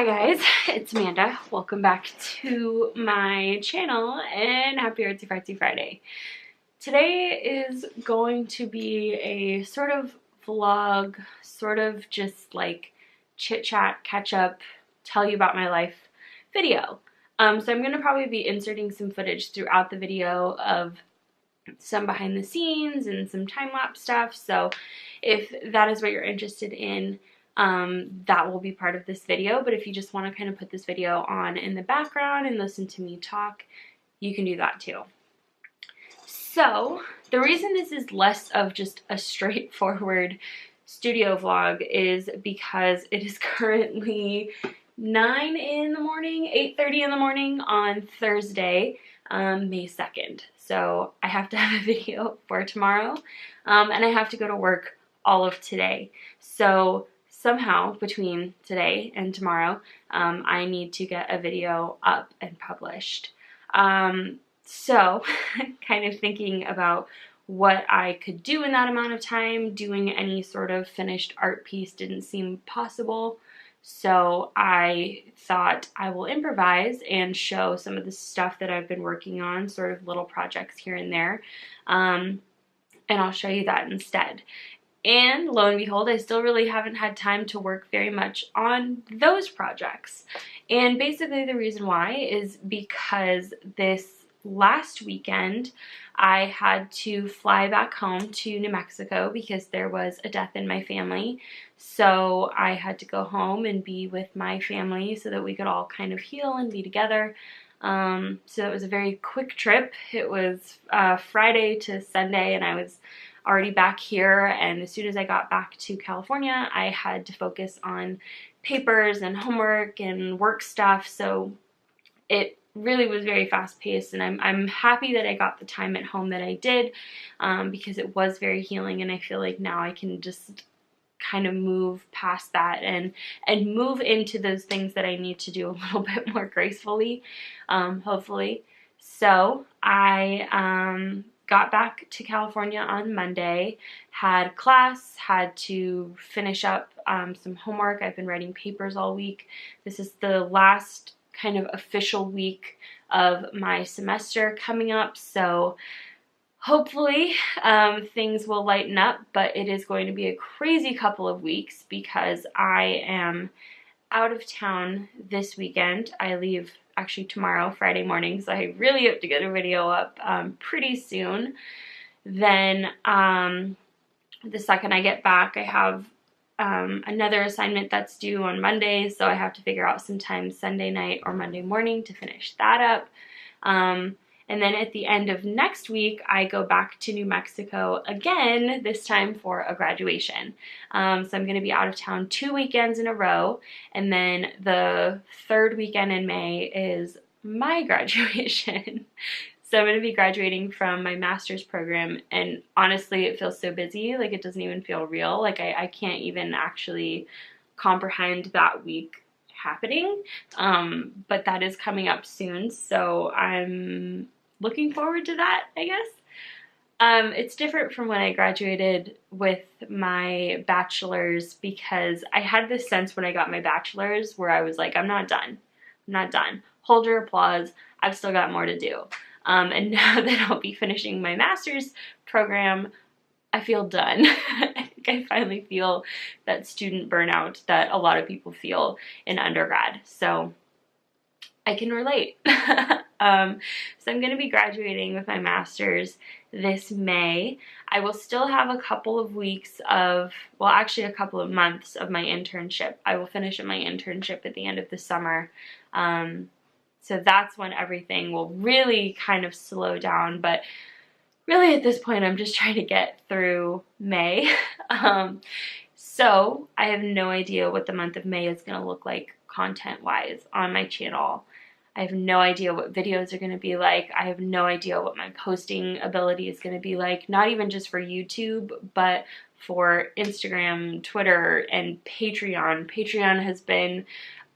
Hi guys, it's Amanda. Welcome back to my channel and happy Artsy Fartsy Friday. Today is going to be a sort of vlog, sort of just like chit chat, catch up, tell you about my life video. So I'm going to probably be inserting some footage throughout the video of some behind the scenes and some time-lapse stuff. So if that is what you're interested in, that will be part of this video. But if you just want to kind of put this video on in the background and listen to me talk, you can do that too. So the reason this is less of just a straightforward studio vlog is because it is currently 9 in the morning, 8:30 in the morning on Thursday, May 2nd. So I have to have a video for tomorrow, and I have to go to work all of today. So somehow between today and tomorrow, I need to get a video up and published. So kind of thinking about what I could do in that amount of time. Doing any sort of finished art piece didn't seem possible. So I thought I will improvise and show some of the stuff that I've been working on, sort of little projects here and there. And I'll show you that instead. And lo and behold, I still really haven't had time to work very much on those projects. And basically the reason why is because this last weekend I had to fly back home to New Mexico because there was a death in my family. So I had to go home and be with my family so that we could all kind of heal and be together. So it was a very quick trip. It was Friday to Sunday, and I was already back here, and as soon as I got back to California, I had to focus on papers and homework and work stuff. So it really was very fast-paced, and I'm happy that I got the time at home that I did, because it was very healing, and I feel like now I can just kind of move past that and move into those things that I need to do a little bit more gracefully, hopefully. So I got back to California on Monday, had class, had to finish up some homework. I've been writing papers all week. This is the last kind of official week of my semester coming up, so hopefully things will lighten up, but it is going to be a crazy couple of weeks because I am out of town this weekend. I leave actually tomorrow, Friday morning, so I really have to get a video up pretty soon. Then the second I get back, I have another assignment that's due on Monday, so I have to figure out some time Sunday night or Monday morning to finish that up. And then at the end of next week, I go back to New Mexico again, this time for a graduation. So I'm going to be out of town 2 weekends in a row, and then the third weekend in May is my graduation. So I'm going to be graduating from my master's program, and honestly, it feels so busy, like it doesn't even feel real. Like I can't even actually comprehend that week happening, but that is coming up soon, so I'm looking forward to that, I guess. It's different from when I graduated with my bachelor's, because I had this sense when I got my bachelor's where I was like, I'm not done. I'm not done. Hold your applause. I've still got more to do. And now that I'll be finishing my master's program, I feel done. I think I finally feel that student burnout that a lot of people feel in undergrad. So I can relate. So I'm going to be graduating with my master's this May. I will still have a couple of weeks of, well, actually a couple of months of my internship. I will finish my internship at the end of the summer. So that's when everything will really kind of slow down, but really at this point I'm just trying to get through May. So I have no idea what the month of May is going to look like content-wise on my channel. I have no idea what videos are going to be like. I have no idea what my posting ability is going to be like, not even just for YouTube, but for Instagram, Twitter, and Patreon. Patreon has been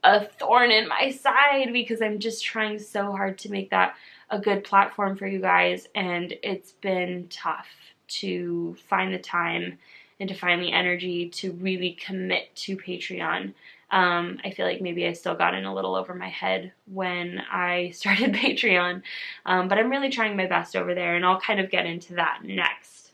a thorn in my side because I'm just trying so hard to make that a good platform for you guys, and it's been tough to find the time and to find the energy to really commit to Patreon. I feel like maybe I still got in a little over my head when I started Patreon, but I'm really trying my best over there, and I'll kind of get into that next.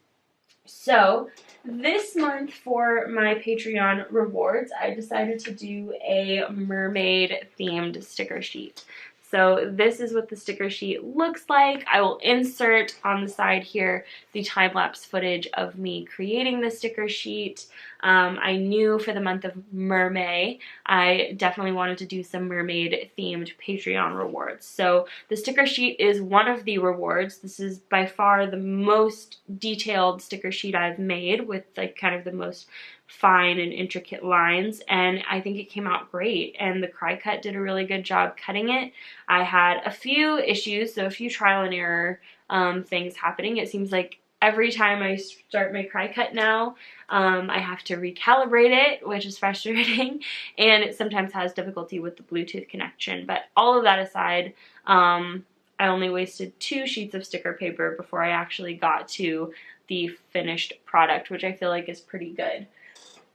So this month for my Patreon rewards, I decided to do a mermaid themed sticker sheet. So this is what the sticker sheet looks like. I will insert on the side here the time-lapse footage of me creating the sticker sheet. I knew for the month of Mermay, I definitely wanted to do some mermaid themed Patreon rewards. So the sticker sheet is one of the rewards. This is by far the most detailed sticker sheet I've made, with like kind of the most fine and intricate lines, and I think it came out great, and the cry cut did a really good job cutting it. I had a few issues, so a few trial and error things happening. It seems like every time I start my cry cut now, I have to recalibrate it, which is frustrating, and it sometimes has difficulty with the Bluetooth connection. But all of that aside, I only wasted 2 sheets of sticker paper before I actually got to the finished product, which I feel like is pretty good.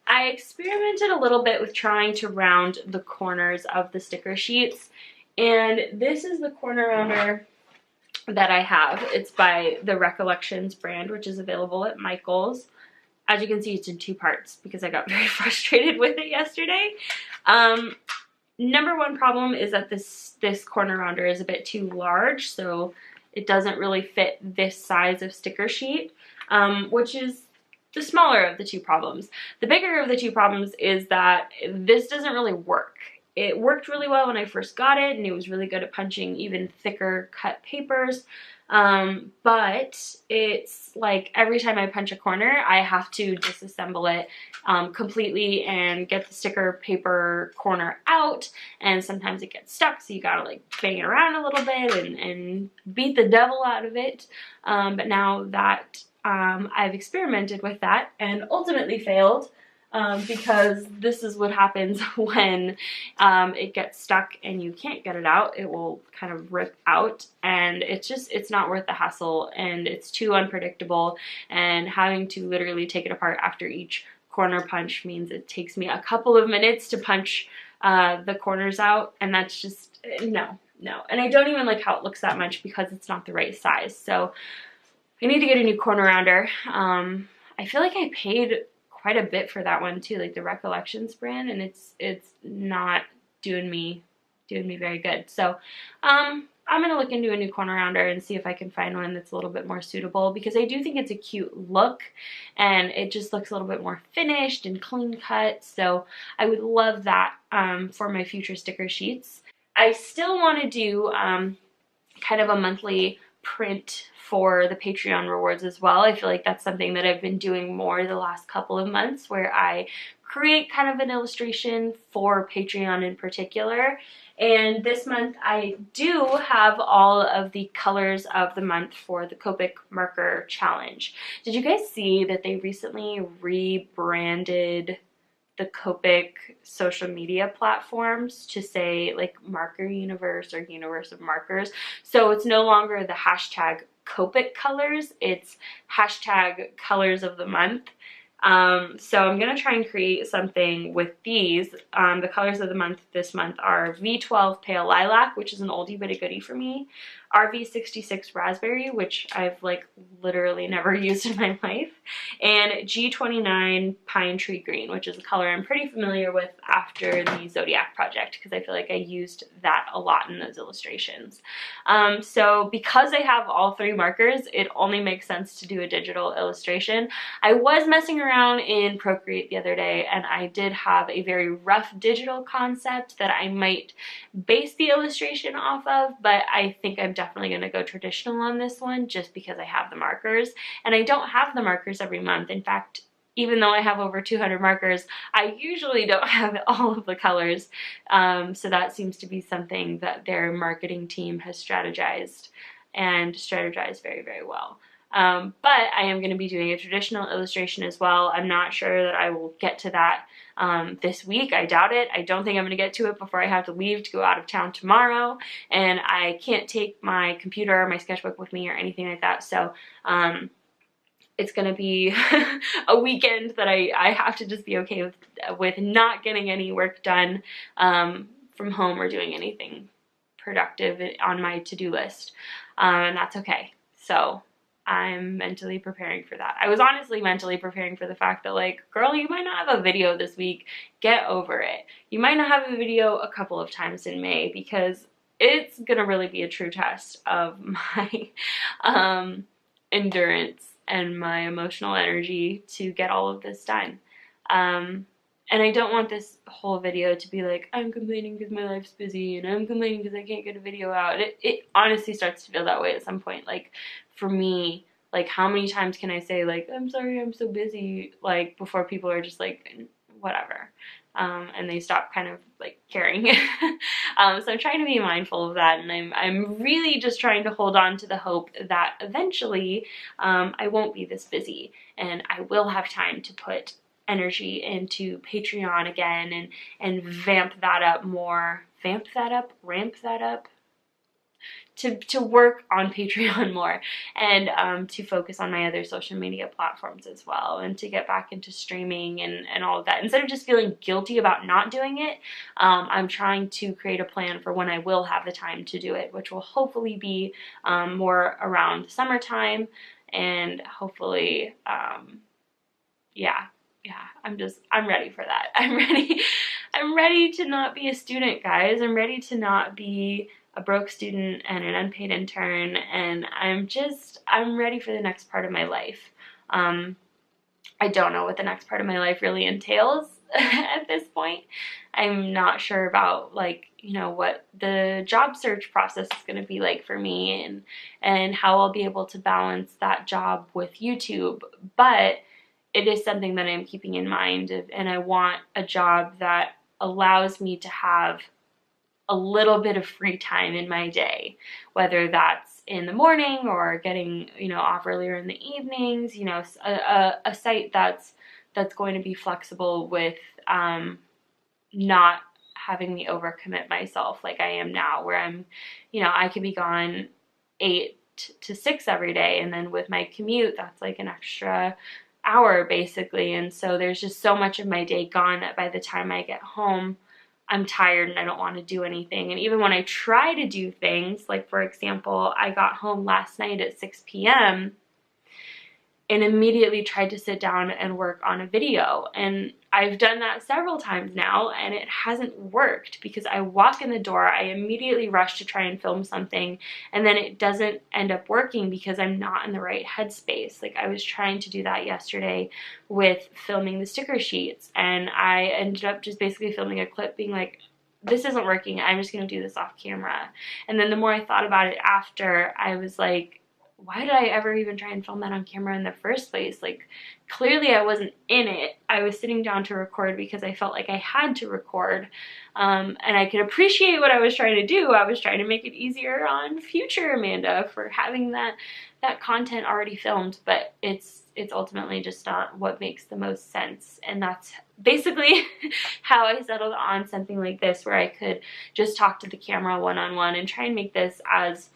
I experimented a little bit with trying to round the corners of the sticker sheets, and this is the corner rounder that I have. It's by the Recollections brand, which is available at Michael's. As you can see, it's in 2 parts because I got very frustrated with it yesterday. Number one problem is that this corner rounder is a bit too large, so it doesn't really fit this size of sticker sheet, which is the smaller of the 2 problems. The bigger of the 2 problems is that this doesn't really work. It worked really well when I first got it, and it was really good at punching even thicker cut papers, but it's like every time I punch a corner, I have to disassemble it completely and get the sticker paper corner out, and sometimes it gets stuck, so you gotta like bang it around a little bit and beat the devil out of it. But now that I've experimented with that and ultimately failed, because this is what happens when it gets stuck and you can't get it out. It will kind of rip out, and it's not worth the hassle, and it's too unpredictable, and having to literally take it apart after each corner punch means it takes me a couple of minutes to punch the corners out, and that's just, no. And I don't even like how it looks that much because it's not the right size. So I need to get a new corner rounder. I feel like I paid quite a bit for that one too, like the Recollections brand, and it's not doing me very good. So I'm gonna look into a new corner rounder and see if I can find one that's a little bit more suitable, because I do think it's a cute look and it just looks a little bit more finished and clean cut. So I would love that for my future sticker sheets. I still want to do kind of a monthly print for the Patreon rewards as well. I feel like that's something that I've been doing more the last couple of months, where I create kind of an illustration for Patreon in particular. And this month I do have all of the colors of the month for the Copic marker challenge. Did you guys see that they recently rebranded the Copic social media platforms to say like Marker Universe or Universe of Markers? So it's no longer the hashtag Copic colors, it's hashtag colors of the month. So I'm going to try and create something with these. The colors of the month this month are V12 Pale Lilac, which is an oldie but a goodie for me, RV66 Raspberry, which I've like literally never used in my life, and G29 Pine Tree Green, which is a color I'm pretty familiar with after the Zodiac project, because I feel like I used that a lot in those illustrations. So because I have all 3 markers, it only makes sense to do a digital illustration. I was messing around in Procreate the other day, and I did have a very rough digital concept that I might base the illustration off of, but I think I'm definitely going to go traditional on this one just because I have the markers, and I don't have the markers every month. In fact, even though I have over 200 markers, I usually don't have all of the colors, so that seems to be something that their marketing team has strategized very, very well. But I am going to be doing a traditional illustration as well. I'm not sure that I will get to that this week. I doubt it. I don't think I'm going to get to it before I have to leave to go out of town tomorrow, and I can't take my computer or my sketchbook with me or anything like that. So it's gonna be a weekend that I have to just be okay with not getting any work done from home or doing anything productive on my to-do list, and that's okay. So I'm mentally preparing for that. I was honestly mentally preparing for the fact that, like, girl, you might not have a video this week. Get over it. You might not have a video a couple of times in May, because it's gonna really be a true test of my endurance and my emotional energy to get all of this done. And I don't want this whole video to be like, I'm complaining because my life's busy, and I'm complaining because I can't get a video out. It honestly starts to feel that way at some point. Like, for me, like, how many times can I say, like, I'm sorry, I'm so busy, like, before people are just like, whatever, and they stop kind of like caring. So I'm trying to be mindful of that, and I'm really just trying to hold on to the hope that eventually I won't be this busy, and I will have time to put energy into Patreon again, and vamp that up more, ramp that up, to work on Patreon more, and to focus on my other social media platforms as well, and to get back into streaming and all of that. Instead of just feeling guilty about not doing it, I'm trying to create a plan for when I will have the time to do it, which will hopefully be more around summertime, and hopefully, yeah, I'm ready for that. I'm ready to not be a student, guys. I'm ready to not be a broke student and an unpaid intern, and I'm ready for the next part of my life. I don't know what the next part of my life really entails at this point. I'm not sure about, like, you know, what the job search process is going to be like for me, and how I'll be able to balance that job with YouTube, but it is something that I'm keeping in mind, and I want a job that allows me to have a little bit of free time in my day, whether that's in the morning or getting, you know, off earlier in the evenings, you know, a site that's going to be flexible with not having me overcommit myself like I am now, where I'm, you know, I could be gone 8 to 6 every day, and then with my commute, that's like an extra hour basically, and so there's just so much of my day gone that by the time I get home, I'm tired and I don't want to do anything. And even when I try to do things, like, for example, I got home last night at 6 p.m. and immediately tried to sit down and work on a video, and I've done that several times now, and it hasn't worked, because I walk in the door, I immediately rush to try and film something, and then it doesn't end up working because I'm not in the right headspace. Like, I was trying to do that yesterday with filming the sticker sheets, and I ended up just basically filming a clip being like, this isn't working, I'm just going to do this off camera. And then the more I thought about it after, I was like, why did I ever even try and film that on camera in the first place? Like, clearly I wasn't in it. I was sitting down to record because I felt like I had to record, and I could appreciate what I was trying to do. I was trying to make it easier on future Amanda for having that content already filmed, but it's ultimately just not what makes the most sense. And that's basically how I settled on something like this, where I could just talk to the camera one-on-one and try and make this as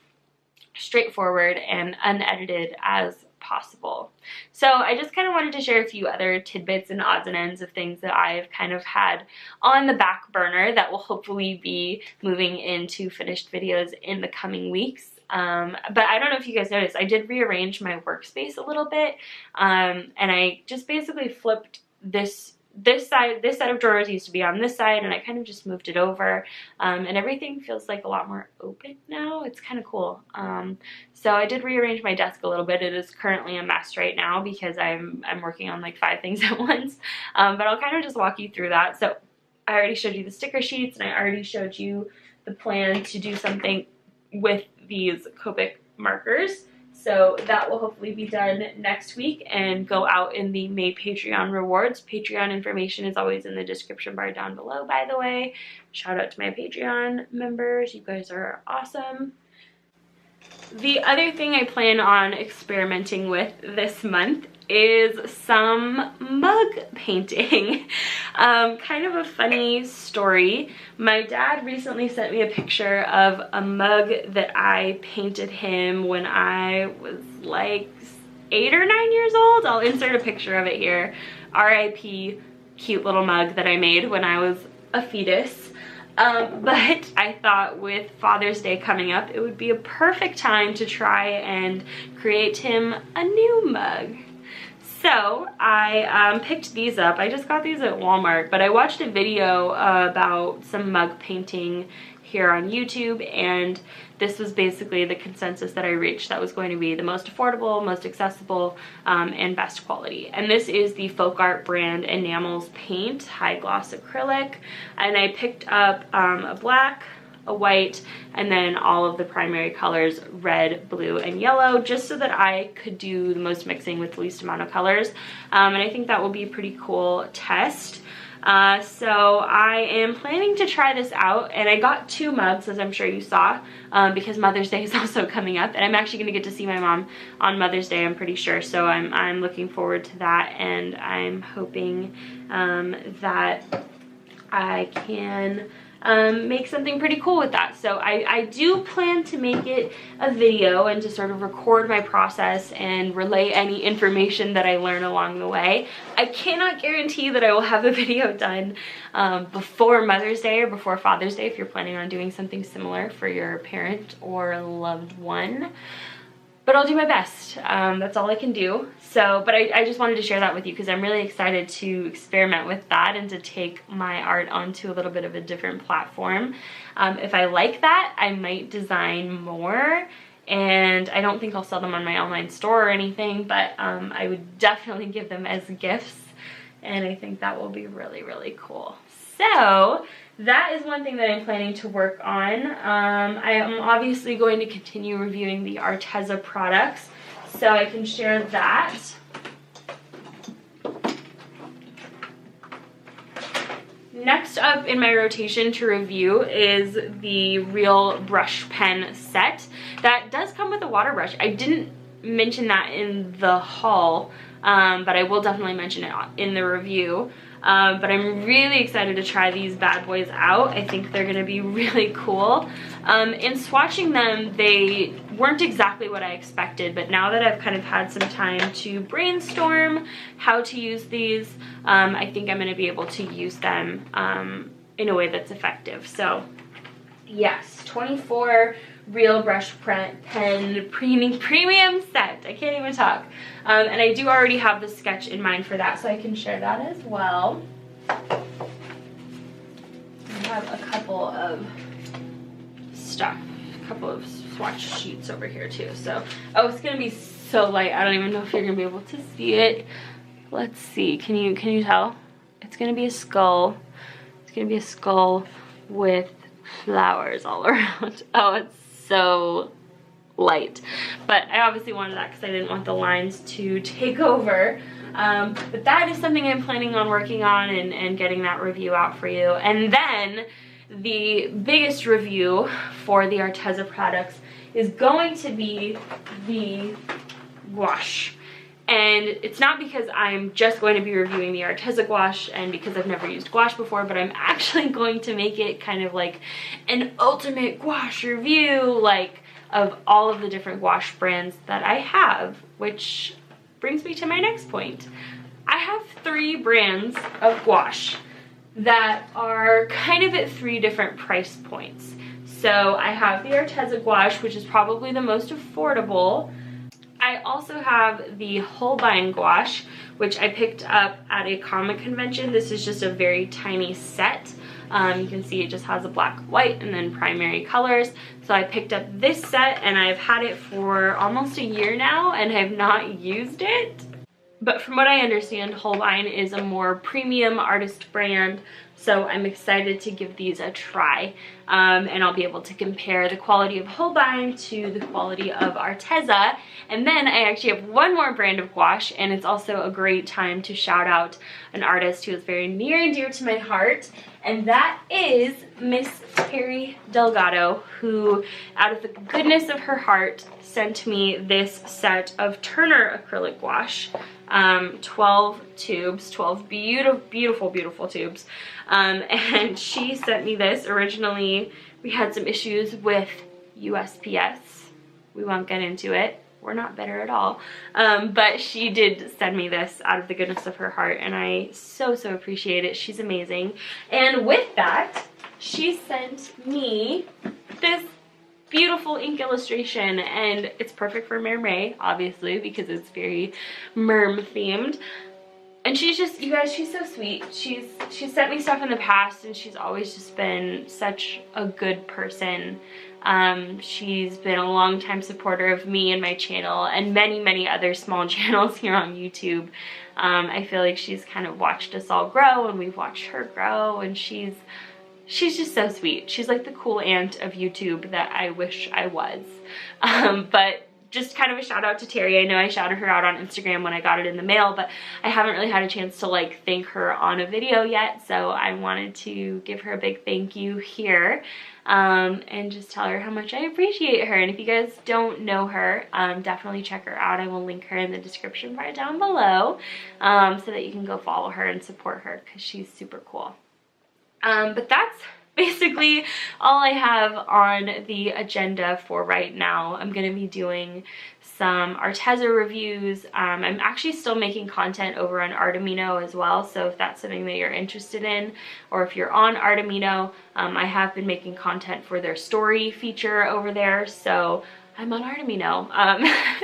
straightforward and unedited as possible. So I just kind of wanted to share a few other tidbits and odds and ends of things that I've kind of had on the back burner that will hopefully be moving into finished videos in the coming weeks. But I don't know if you guys noticed, I did rearrange my workspace a little bit, and I just basically flipped this set of drawers used to be on this side, and I kind of just moved it over, and everything feels like a lot more open now. It's kind of cool. So I did rearrange my desk a little bit. It is currently a mess right now because I'm working on like 5 things at once, but I'll kind of just walk you through that. So I already showed you the sticker sheets, and I already showed you the plan to do something with these Copic markers. So that will hopefully be done next week and go out in the May Patreon rewards. Patreon information is always in the description bar down below, by the way. Shout out to my Patreon members. You guys are awesome. The other thing I plan on experimenting with this month is some mug painting. Kind of a funny story. My dad recently sent me a picture of a mug that I painted him when I was like 8 or 9 years old. I'll insert a picture of it here. RIP, cute little mug that I made when I was a fetus. But I thought with Father's Day coming up, it would be a perfect time to try and create him a new mug. So I picked these up. I just got these at Walmart, but I watched a video about some mug painting here on YouTube, and this was basically the consensus that I reached that was going to be the most affordable, most accessible, and best quality. And this is the Folk Art brand Enamels Paint High Gloss Acrylic, and I picked up a black, a white, and then all of the primary colors, red, blue, and yellow, just so that I could do the most mixing with the least amount of colors. And I think that will be a pretty cool test. So I am planning to try this out, and I got 2 mugs, as I'm sure you saw, because Mother's Day is also coming up, and I'm actually going to get to see my mom on Mother's Day, I'm pretty sure, so I'm looking forward to that, and I'm hoping that I can make something pretty cool with that. So I do plan to make it a video and to sort of record my process and relay any information that I learn along the way. I cannot guarantee that I will have the video done before Mother's Day or before Father's Day if you're planning on doing something similar for your parent or loved one. But I'll do my best. That's all I can do. So, but I just wanted to share that with you because I'm really excited to experiment with that and to take my art onto a little bit of a different platform. If I like that, I might design more, and I don't think I'll sell them on my online store or anything, but I would definitely give them as gifts, and I think that will be really, really cool. So that is one thing that I'm planning to work on. I am obviously going to continue reviewing the Arteza products, so I can share that. Next up in my rotation to review is the Real Brush Pen set. That does come with a water brush. I didn't mention that in the haul, but I will definitely mention it in the review. But I'm really excited to try these bad boys out. I think they're gonna be really cool. In swatching them, they weren't exactly what I expected, but now that I've kind of had some time to brainstorm how to use these, I think I'm gonna be able to use them in a way that's effective. So yes, 24 Real Brush Pen premium set. I can't even talk. And I do already have the sketch in mind for that, so I can share that as well. I have a couple of stuff, a couple of swatch sheets over here too. So, oh, it's gonna be so light. I don't even know if you're gonna be able to see it. Let's see. Can you tell? It's gonna be a skull. It's gonna be a skull with flowers all around. Oh, it's so light, but I obviously wanted that because I didn't want the lines to take over. But that is something I'm planning on working on and getting that review out for you. And then the biggest review for the Arteza products is going to be the gouache. And it's not because I'm just going to be reviewing the Arteza gouache and because I've never used gouache before, but I'm actually going to make it kind of like an ultimate gouache review, like of all of the different gouache brands that I have, which brings me to my next point. I have 3 brands of gouache that are kind of at 3 different price points. So I have the Arteza gouache, which is probably the most affordable. I also have the Holbein gouache, which I picked up at a comic convention. This is just a very tiny set. You can see it just has a black, white, and then primary colors. So I picked up this set, and I've had it for almost a year now and have not used it. But from what I understand, Holbein is a more premium artist brand, so I'm excited to give these a try. And I'll be able to compare the quality of Holbein to the quality of Arteza. And then I actually have one more brand of gouache, and it's also a great time to shout out an artist who is very near and dear to my heart, and that is Miss Terry Delgado, who, out of the goodness of her heart, sent me this set of Turner acrylic gouache. 12 tubes, 12 beautiful, beautiful tubes. And she sent me this. Originally, we had some issues with USPS. We won't get into it. we're not bitter at all. But she did send me this out of the goodness of her heart, and I so appreciate it. She's amazing. And with that, she sent me this beautiful ink illustration, and it's perfect for Mermaid, obviously, because it's very merm themed. And she's just, you guys, she's so sweet. She's sent me stuff in the past, and she's always just been such a good person. She's been a long-time supporter of me and my channel and many other small channels here on YouTube. I feel like she's kind of watched us all grow, and we've watched her grow, and she's just so sweet. She's like the cool aunt of YouTube that I wish I was. But just kind of a shout out to Terry. I know I shouted her out on Instagram when I got it in the mail, but I haven't really had a chance to like thank her on a video yet, so I wanted to give her a big thank you here, and just tell her how much I appreciate her. And if you guys don't know her, definitely check her out. I will link her in the description bar down below, so that you can go follow her and support her, because she's super cool. But that's basically all I have on the agenda for right now. I'm going to be doing some Arteza reviews. I'm actually still making content over on Artemino as well, so if that's something that you're interested in, or if you're on Artemino, I have been making content for their story feature over there, so I'm on Artemino.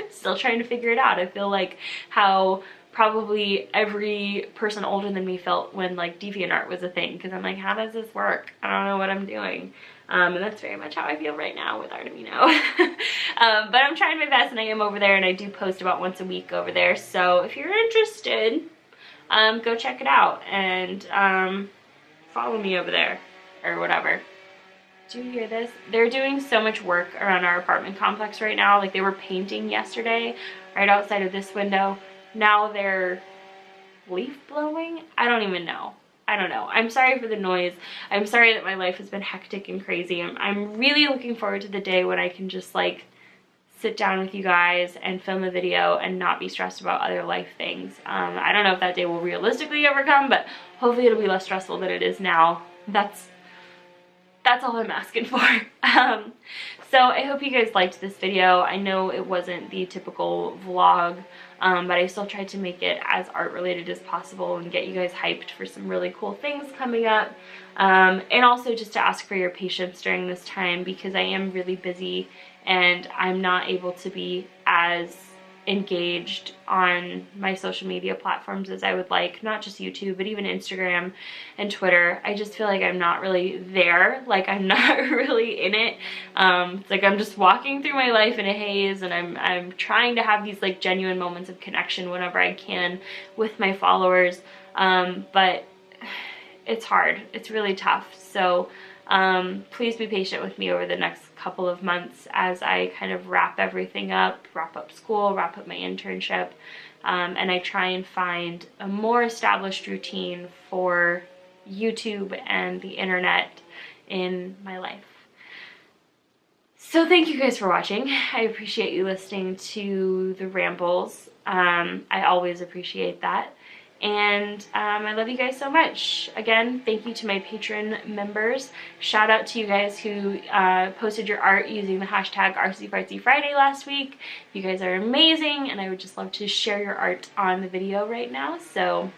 Still trying to figure it out. I feel like how probably every person older than me felt when like DeviantArt was a thing, because I'm like, how does this work? I don't know what I'm doing. And that's very much how I feel right now with Artemino. But I'm trying my best, and I am over there, and I do post about once a week over there, so if you're interested, go check it out, and follow me over there or whatever. Do you hear this? They're doing so much work around our apartment complex right now. Like, they were painting yesterday right outside of this window. Now they're leaf blowing? I don't even know. I don't know. I'm sorry for the noise. I'm sorry that my life has been hectic and crazy. I'm really looking forward to the day when I can just like sit down with you guys and film a video and not be stressed about other life things. I don't know if that day will realistically ever come, but hopefully it'll be less stressful than it is now. That's all I'm asking for. So I hope you guys liked this video. I know it wasn't the typical vlog, but I still tried to make it as art related as possible and get you guys hyped for some really cool things coming up. And also just to ask for your patience during this time, because I am really busy and I'm not able to be as engaged on my social media platforms as I would like, not just YouTube, but even Instagram and Twitter. I just feel like I'm not really there, like I'm not really in it. It's like I'm just walking through my life in a haze, and I'm trying to have these like genuine moments of connection whenever I can with my followers, but it's hard. It's really tough. So please be patient with me over the next couple of months as I kind of wrap everything up, wrap up school, wrap up my internship, and I try and find a more established routine for YouTube and the internet in my life. So thank you guys for watching. I appreciate you listening to the rambles. I always appreciate that. And I love you guys so much. Again, thank you to my patron members. Shout out to you guys who posted your art using the hashtag ArtsyFartsyFriday last week. You guys are amazing, and I would just love to share your art on the video right now. So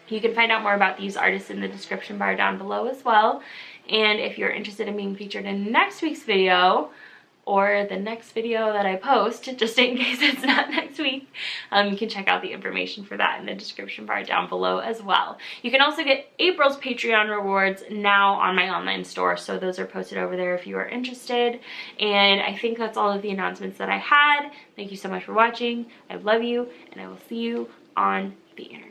you can find out more about these artists in the description bar down below as well. And if you're interested in being featured in next week's video, or the next video that I post, just in case it's not next week, you can check out the information for that in the description bar down below as well. You can also get April's Patreon rewards now on my online store, so those are posted over there if you are interested. And I think that's all of the announcements that I had. Thank you so much for watching. I love you, and I will see you on the internet.